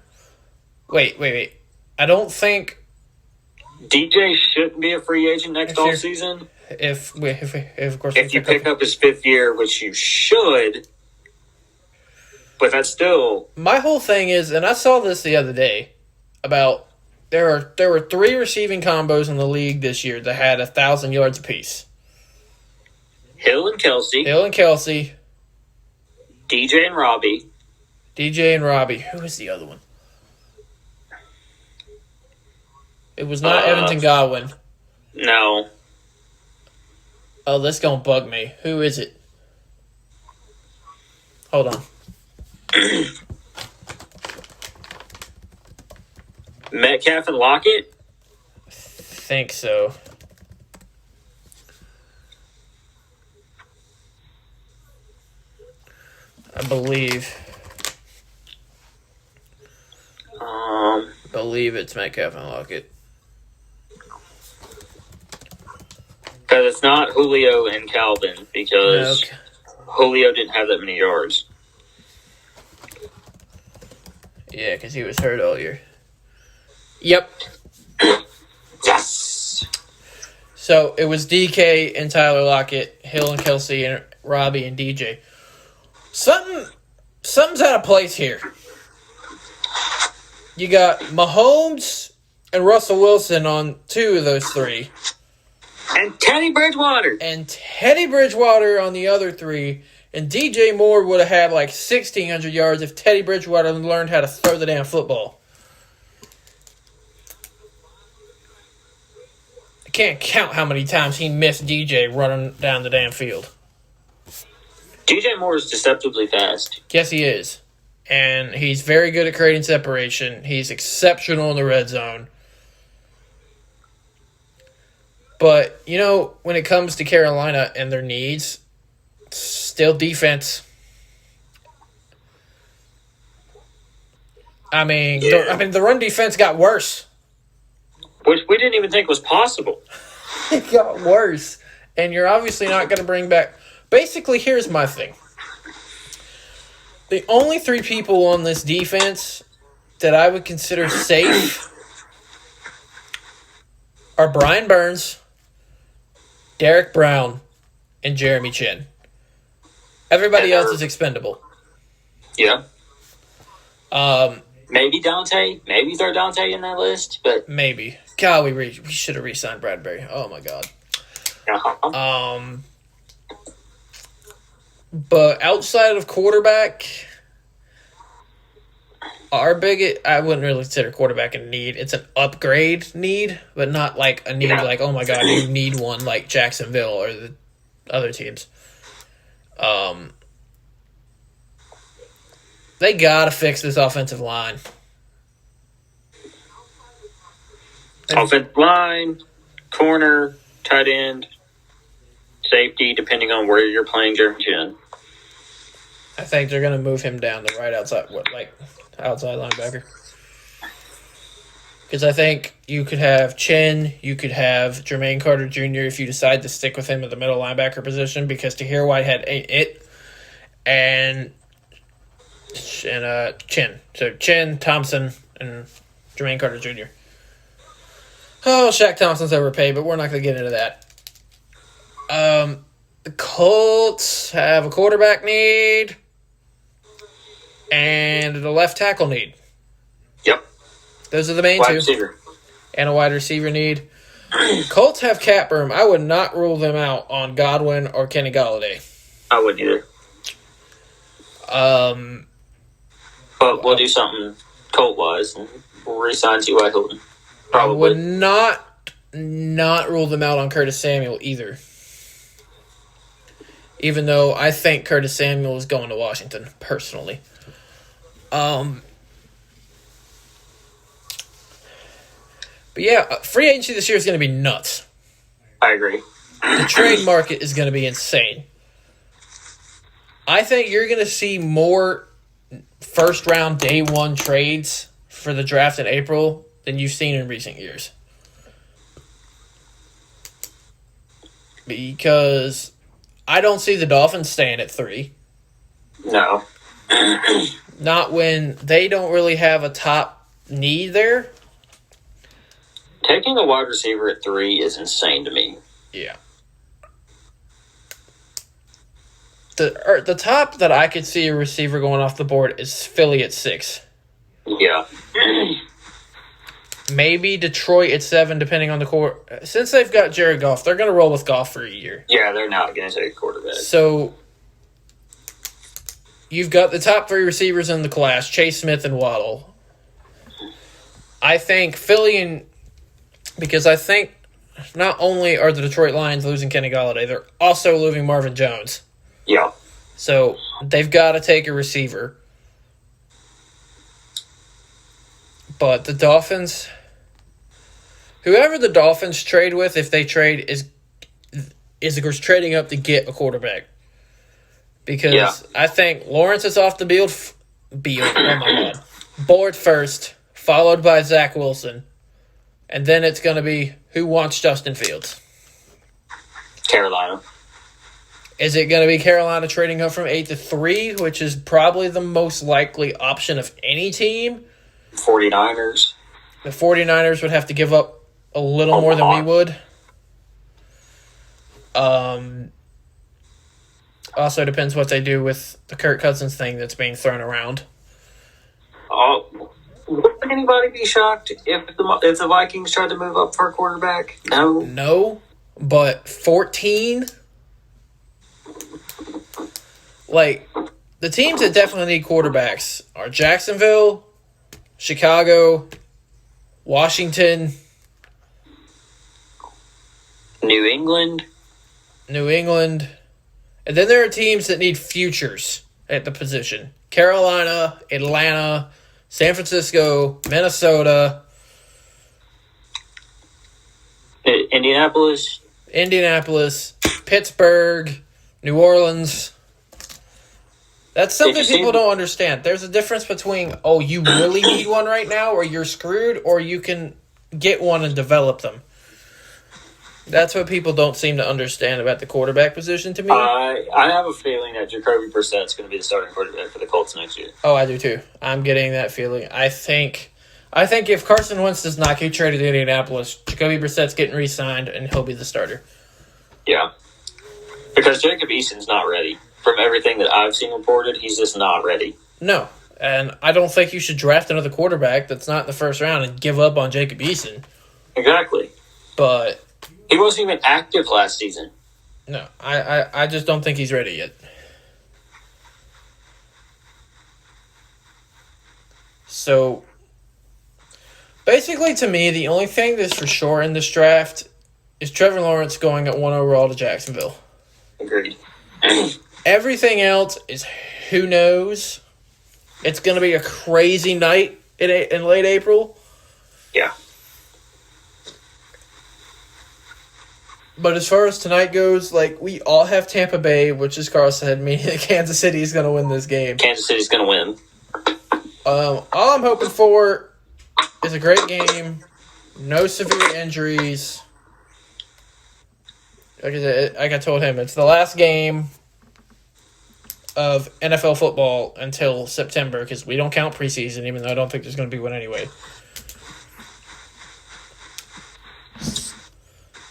Wait. I don't think DJ shouldn't be a free agent next offseason. If you pick up his 5th year, which you should, but that's still. My whole thing is, and I saw this the other day, about there were 3 receiving combos in the league this year that had 1,000 yards apiece. Hill and Kelsey. DJ and Robbie. Who was the other one? It was not Evan Godwin. No. Oh, this gonna bug me. Who is it? Hold on. Metcalf and Lockett? I think so. I believe it's Metcalf and Lockett. Because it's not Julio and Calvin, because Julio didn't have that many yards. Yeah, because he was hurt all year. Yep. Yes! So it was DK and Tyler Lockett, Hill and Kelsey, and Robbie and DJ. Something's out of place here. You got Mahomes and Russell Wilson on 2 of those 3. And Teddy Bridgewater on the other 3. And DJ Moore would have had like 1,600 yards if Teddy Bridgewater learned how to throw the damn football. I can't count how many times he missed DJ running down the damn field. DJ Moore is deceptively fast. Yes, he is. And he's very good at creating separation. He's exceptional in the red zone. But, you know, when it comes to Carolina and their needs, still defense. The run defense got worse. Which we didn't even think was possible. It got worse. And you're obviously not going to bring back... Basically, here's my thing. The only 3 people on this defense that I would consider safe are Brian Burns, Derek Brown, and Jeremy Chin. Everybody else is expendable. Yeah. Maybe Dante. Maybe throw Dante in that list, but maybe. God, we should have re-signed Bradbury. Oh my God. Uh-huh. But outside of quarterback, our biggest, I wouldn't really consider quarterback a need. It's an upgrade need, but not like a need like, oh my God, you need one like Jacksonville or the other teams. They gotta fix this offensive line. Offensive line, corner, tight end, safety, depending on where you're playing Jeremy Chin. I think they're gonna move him down to right outside, outside linebacker. Because I think you could have Chin, you could have Jermaine Carter Jr. if you decide to stick with him at the middle linebacker position, because Tahir Whitehead ain't it. And Chin. So Chin, Thompson, and Jermaine Carter Jr. Oh, Shaq Thompson's overpaid, but we're not going to get into that. The Colts have a quarterback need and a left tackle need. Yep. Those are the main wide two. Receiver. And a wide receiver need. Colts have cap room. I would not rule them out on Godwin or Kenny Golladay. I wouldn't either. But we'll do something Colt-wise and we'll re-sign T.Y. Hilton. Probably. I would not rule them out on Curtis Samuel either. Even though I think Curtis Samuel is going to Washington, personally. But yeah, free agency this year is going to be nuts. I agree. The trade market is going to be insane. I think you're going to see more first-round day one trades for the draft in April than you've seen in recent years. Because I don't see the Dolphins staying at 3. No. Not when they don't really have a top need there. Taking a wide receiver at 3 is insane to me. Yeah. The top that I could see a receiver going off the board is Philly at 6. Yeah. Maybe Detroit at 7, depending on the core. Since they've got Jared Goff, they're going to roll with Goff for a year. Yeah, they're not going to take a quarterback. So you've got the top 3 receivers in the class, Chase Smith and Waddle. I think Philly because I think not only are the Detroit Lions losing Kenny Golladay, they're also losing Marvin Jones. Yeah. So they've got to take a receiver. But the Dolphins, whoever the Dolphins trade with, if they trade, is trading up to get a quarterback. Because I think Lawrence is off the board first, followed by Zach Wilson. And then it's going to be who wants Justin Fields. Carolina. Is it going to be Carolina trading up from 8 to 3, which is probably the most likely option of any team? 49ers. The 49ers would have to give up a little more than we would. Also depends what they do with the Kirk Cousins thing that's being thrown around. Would anybody be shocked if the Vikings tried to move up for a quarterback? No. No, but 14? Like, the teams that definitely need quarterbacks are Jacksonville, Chicago, Washington, New England. And then there are teams that need futures at the position. Carolina, Atlanta, San Francisco, Minnesota. Indianapolis, Pittsburgh, New Orleans. That's something people don't understand. There's a difference between, you really need one right now, or you're screwed, or you can get one and develop them. That's what people don't seem to understand about the quarterback position to me. I have a feeling that Jacoby Brissett's going to be the starting quarterback for the Colts next year. Oh, I do too. I'm getting that feeling. I think if Carson Wentz does not get traded to Indianapolis, Jacoby Brissett's getting re-signed, and he'll be the starter. Yeah. Because Jacob Eason's not ready. from everything that I've seen reported, he's just not ready. No. And I don't think you should draft another quarterback that's not in the first round and give up on Jacob Eason. Exactly. But he wasn't even active last season. No, I just don't think he's ready yet. So, basically, to me, the only thing that's for sure in this draft is Trevor Lawrence going at 1 overall to Jacksonville. Agreed. Everything else is who knows. It's going to be a crazy night in late April. Yeah. But as far as tonight goes, like, we all have Tampa Bay, which, as Carl said, meaning that Kansas City is going to win this game. Kansas City's going to win. All I'm hoping for is a great game, no severe injuries. Like I told him, it's the last game of NFL football until September because we don't count preseason, even though I don't think there's going to be one anyway.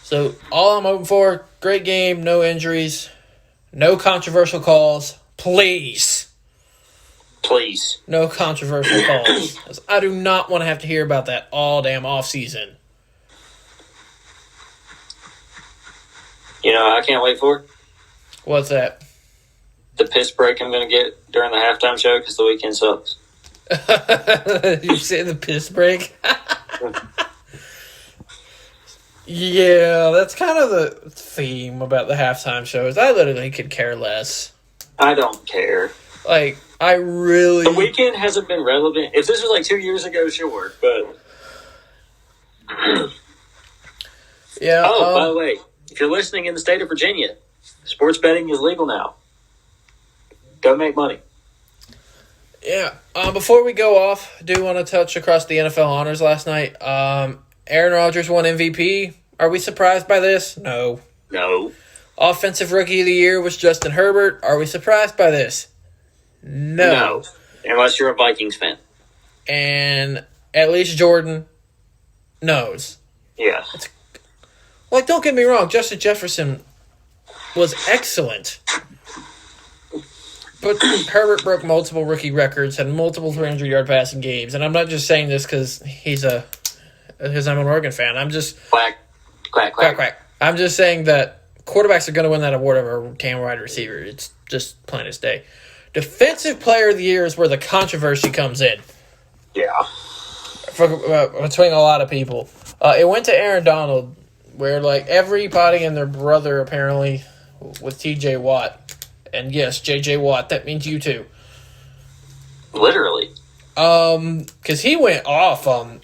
So all I'm hoping for, great game, no injuries, no controversial calls, please. Please. No controversial calls. 'Cause I do not want to have to hear about that all damn offseason. You know, I can't wait for What's that? the piss break I'm going to get during the halftime show because the weekend sucks. You say the piss break? Yeah, that's kind of the theme about the halftime shows. I literally could care less. I don't care. Like, I really... The weekend hasn't been relevant. If this was like 2 years ago, sure, but... Yeah. By the way, if you're listening in the state of Virginia, sports betting is legal now. Go make money. Yeah. Before we go off, I do want to touch across the NFL honors last night. Aaron Rodgers won MVP. Are we surprised by this? No. No. Offensive Rookie of the Year was Justin Herbert. Are we surprised by this? No. Unless you're a Vikings fan. And at least Jordan knows. Yeah. Like, don't get me wrong, Justin Jefferson was excellent. But Herbert broke multiple rookie records, had multiple 300-yard passing games, and I'm not just saying this because I'm an Oregon fan. I'm just... Quack, quack, quack. Quack, quack. I'm just saying that quarterbacks are going to win that award over a damn wide receiver. It's just plain as day. Defensive Player of the Year is where the controversy comes in. Yeah. Between a lot of people. It went to Aaron Donald, where, like, everybody and their brother, apparently, with T.J. Watt. And, yes, J.J. Watt, that means you too. Literally. Because he went off on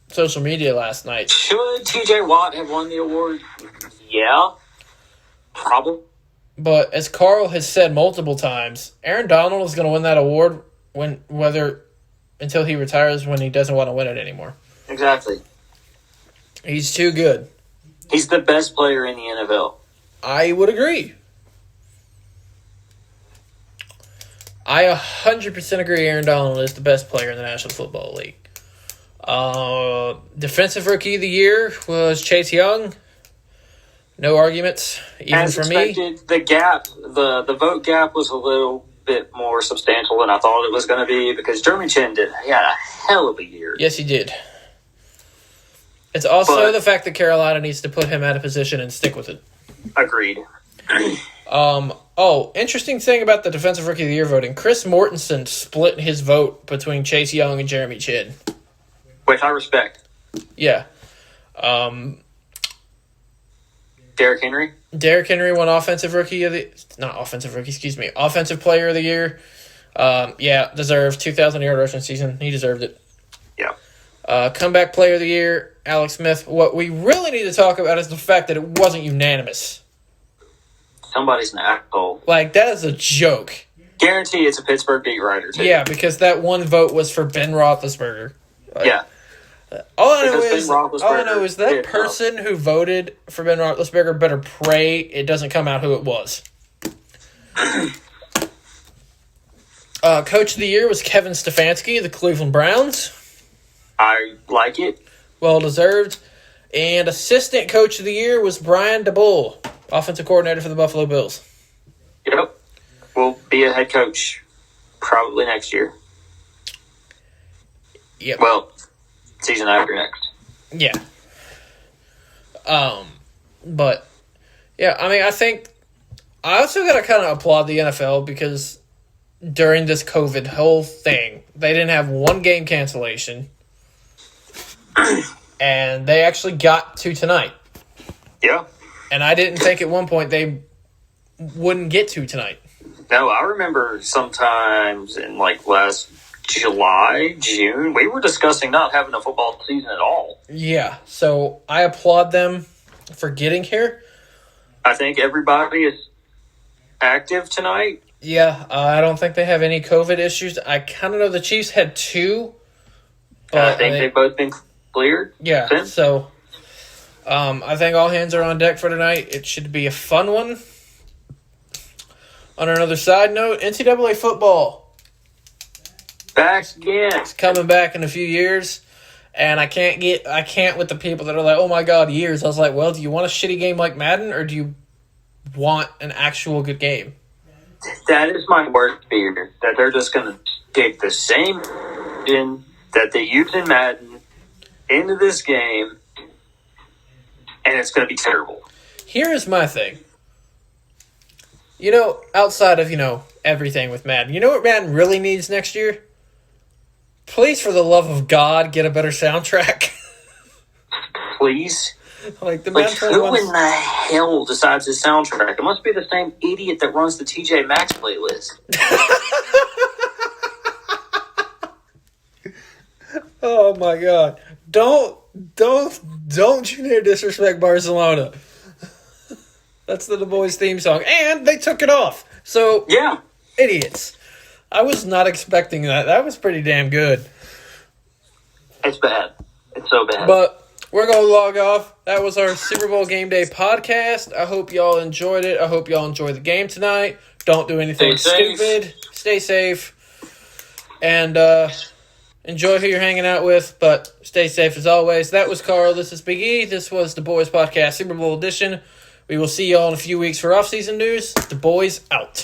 social media last night. Should T.J. Watt have won the award? Yeah. Probably. But as Carl has said multiple times, Aaron Donald is going to win that award until he retires when he doesn't want to win it anymore. Exactly. He's too good. He's the best player in the NFL. I would agree. I 100% agree Aaron Donald is the best player in the National Football League. Defensive Rookie of the Year was Chase Young. No arguments, even As for expected, me. The gap, the vote gap was a little bit more substantial than I thought it was going to be because Jeremy Chin had a hell of a year. Yes, he did. It's also the fact that Carolina needs to put him out of position and stick with it. Agreed. Interesting thing about the Defensive Rookie of the Year voting. Chris Mortensen split his vote between Chase Young and Jeremy Chin. Which I respect. Yeah. Derrick Henry? Derrick Henry won Offensive Player of the Year. Deserved 2,000-yard rushing season. He deserved it. Yeah. Comeback Player of the Year, Alex Smith. What we really need to talk about is the fact that it wasn't unanimous. Somebody's an asshole. Like, that is a joke. Guarantee it's a Pittsburgh beat writer, too. Yeah, because that one vote was for Ben Roethlisberger. Like, yeah. All I know is that person who voted for Ben Roethlisberger better pray it doesn't come out who it was. Coach of the Year was Kevin Stefanski of the Cleveland Browns. I like it. Well deserved. And Assistant Coach of the Year was Brian DeBull, offensive coordinator for the Buffalo Bills. Yep. be a head coach probably next year. Yep. Well, season after next. Yeah. But, yeah, I mean, I think I also got to kind of applaud the NFL because during this COVID whole thing, they didn't have one game cancellation. And they actually got to tonight. Yeah. And I didn't think at one point they wouldn't get to tonight. No, I remember sometimes in like last July, June, we were discussing not having a football season at all. Yeah, so I applaud them for getting here. I think everybody is active tonight. Yeah, I don't think they have any COVID issues. I kind of know the Chiefs had 2. But I think they've both been cleared. Yeah, since. So I think all hands are on deck for tonight. It should be a fun one. On another side note, NCAA football. Back again. It's coming back in a few years. And I can't with the people that are like, oh my God, years. I was like, well, do you want a shitty game like Madden or do you want an actual good game? That is my worst fear. That they're just going to take the same engine that they use in Madden into this game and it's going to be terrible. Here is my thing. Outside of, everything with Madden, you know what Madden really needs next year? Please, for the love of God, get a better soundtrack. Please? Like, who in the hell decides the soundtrack? It must be the same idiot that runs the TJ Maxx playlist. Oh, my God. Don't you dare disrespect Barcelona. That's the Boyz theme song. And they took it off. So, yeah. Idiots. I was not expecting that. That was pretty damn good. It's bad. It's so bad. But we're going to log off. That was our Super Bowl Gameday podcast. I hope y'all enjoyed it. I hope y'all enjoy the game tonight. Don't do anything stupid. Stay safe. And enjoy who you're hanging out with. But stay safe as always. That was Carl. This is Big E. This was the Boyz Podcast Super Bowl edition. We will see y'all in a few weeks for off-season news. The Boyz out.